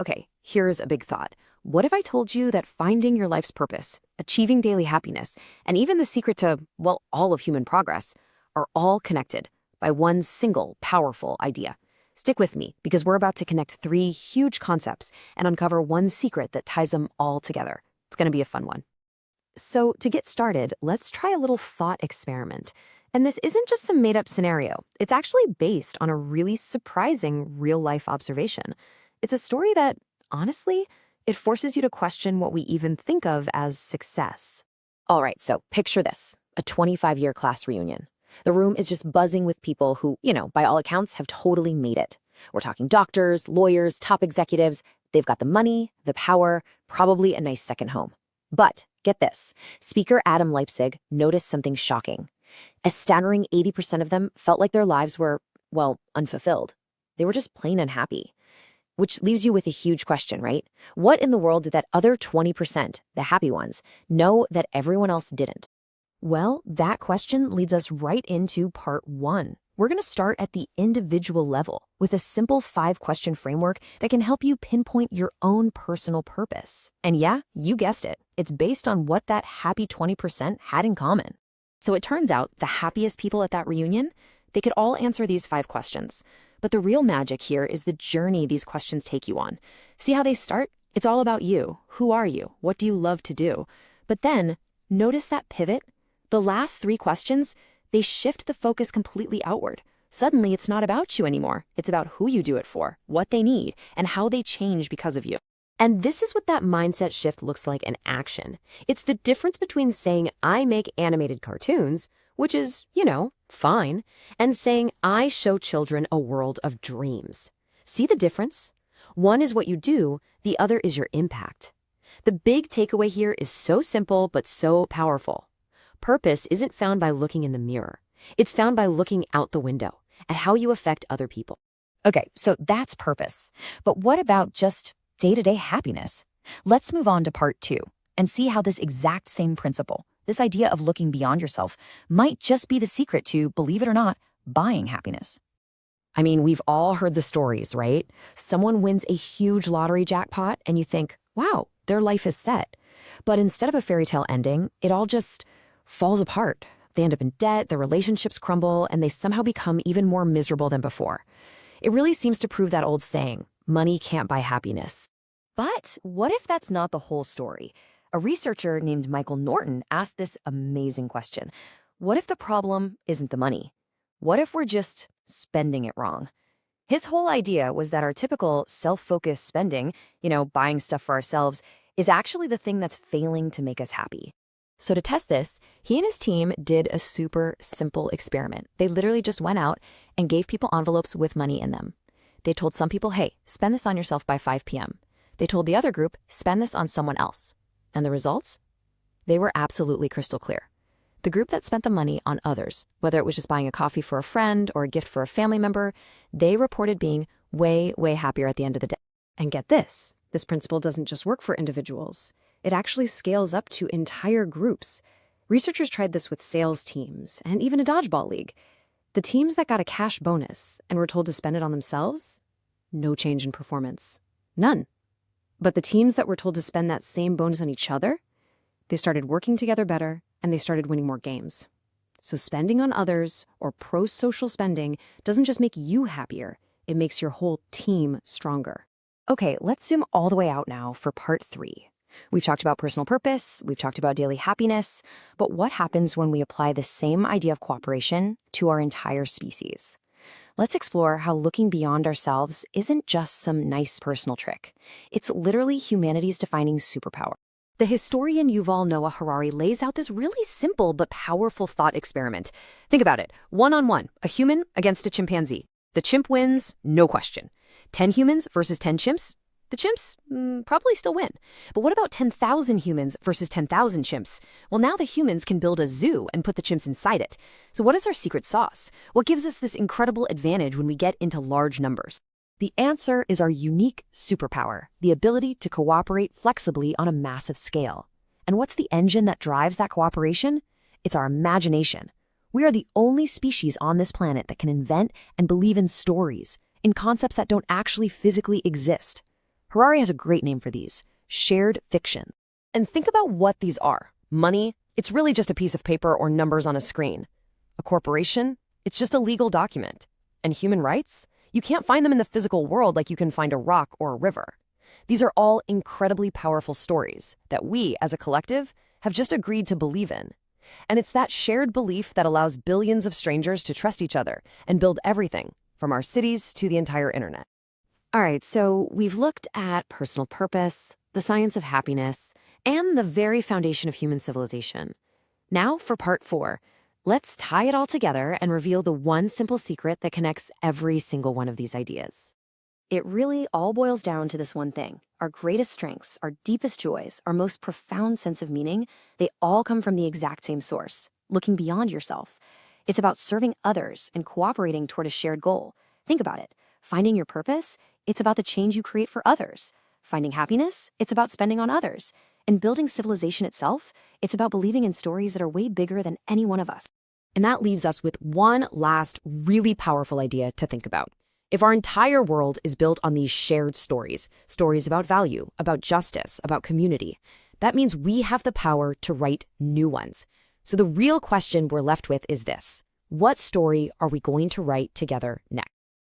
Okay, here's a big thought. What if I told you that finding your life's purpose, achieving daily happiness, and even the secret to, well, all of human progress are all connected by one single powerful idea? Stick with me because we're about to connect three huge concepts and uncover one secret that ties them all together. It's going to be a fun one. So to get started, let's try a little thought experiment. And this isn't just some made-up scenario. It's actually based on a really surprising real-life observation. It's a story that, honestly, it forces you to question what we even think of as success. All right, so picture this, a 25-year class reunion. The room is just buzzing with people who, by all accounts, have totally made it. We're talking doctors, lawyers, top executives. They've got the money, the power, probably a nice second home. But get this, Speaker Adam Leipzig noticed something shocking. A staggering 80% of them felt like their lives were, well, unfulfilled. They were just plain unhappy. Which leaves you with a huge question, right? What in the world did that other 20%, the happy ones, know that everyone else didn't? Well, that question leads us right into part one. We're going to start at the individual level with a simple 5-question framework that can help you pinpoint your own personal purpose. And yeah, you guessed it. It's based on what that happy 20% had in common. So it turns out the happiest people at that reunion, they could all answer these 5 questions. But the real magic here is the journey these questions take you on. See how they start? It's all about you. Who are you? What do you love to do? But then, notice that pivot? The last 3 questions, they shift the focus completely outward. Suddenly, it's not about you anymore. It's about who you do it for, what they need, and how they change because of you. And this is what that mindset shift looks like in action. It's the difference between saying, I make animated cartoons, which is, fine, and saying, I show children a world of dreams. See the difference? One is what you do, the other is your impact. The big takeaway here is so simple but so powerful. Purpose isn't found by looking in the mirror. It's found by looking out the window at how you affect other people. Okay, so that's purpose. But what about just day-to-day happiness? Let's move on to part 2 and see how this exact same principle, this idea of looking beyond yourself, might just be the secret to, believe it or not, buying happiness. I mean, we've all heard the stories, right? Someone wins a huge lottery jackpot and you think, wow, their life is set. But instead of a fairy tale ending, it all just falls apart. They end up in debt, their relationships crumble, and they somehow become even more miserable than before. It really seems to prove that old saying, money can't buy happiness. But what if that's not the whole story? A researcher named Michael Norton asked this amazing question. What if the problem isn't the money? What if we're just spending it wrong? His whole idea was that our typical self-focused spending, buying stuff for ourselves, is actually the thing that's failing to make us happy. So to test this, he and his team did a super simple experiment. They literally just went out and gave people envelopes with money in them. They told some people, hey, spend this on yourself by 5 p.m. They told the other group, spend this on someone else. And the results? They were absolutely crystal clear. The group that spent the money on others, whether it was just buying a coffee for a friend or a gift for a family member, they reported being way, way happier at the end of the day. And get this principle doesn't just work for individuals. It actually scales up to entire groups. Researchers tried this with sales teams and even a dodgeball league. The teams that got a cash bonus and were told to spend it on themselves, no change in performance. None. But the teams that were told to spend that same bonus on each other, they started working together better and they started winning more games. So spending on others or pro-social spending doesn't just make you happier, it makes your whole team stronger. Okay, let's zoom all the way out now for part 3. We've talked about personal purpose, we've talked about daily happiness, but what happens when we apply the same idea of cooperation to our entire species? Let's explore how looking beyond ourselves isn't just some nice personal trick. It's literally humanity's defining superpower. The historian Yuval Noah Harari lays out this really simple but powerful thought experiment. Think about it. 1-on-1, a human against a chimpanzee. The chimp wins, no question. 10 humans versus 10 chimps? The chimps probably still win. But what about 10,000 humans versus 10,000 chimps? Well, now the humans can build a zoo and put the chimps inside it. So what is our secret sauce? What gives us this incredible advantage when we get into large numbers? The answer is our unique superpower, the ability to cooperate flexibly on a massive scale. And what's the engine that drives that cooperation? It's our imagination. We are the only species on this planet that can invent and believe in stories, in concepts that don't actually physically exist. Harari has a great name for these: shared fiction. And think about what these are. Money, it's really just a piece of paper or numbers on a screen. A corporation, it's just a legal document. And human rights? You can't find them in the physical world like you can find a rock or a river. These are all incredibly powerful stories that we, as a collective, have just agreed to believe in. And it's that shared belief that allows billions of strangers to trust each other and build everything, from our cities to the entire internet. All right, so we've looked at personal purpose, the science of happiness, and the very foundation of human civilization. Now for part 4. Let's tie it all together and reveal the one simple secret that connects every single one of these ideas. It really all boils down to this one thing. Our greatest strengths, our deepest joys, our most profound sense of meaning, they all come from the exact same source, looking beyond yourself. It's about serving others and cooperating toward a shared goal. Think about it. Finding your purpose, it's about the change you create for others. Finding happiness, it's about spending on others. And building civilization itself, it's about believing in stories that are way bigger than any one of us. And that leaves us with one last really powerful idea to think about. If our entire world is built on these shared stories, stories about value, about justice, about community, that means we have the power to write new ones. So the real question we're left with is this: what story are we going to write together next?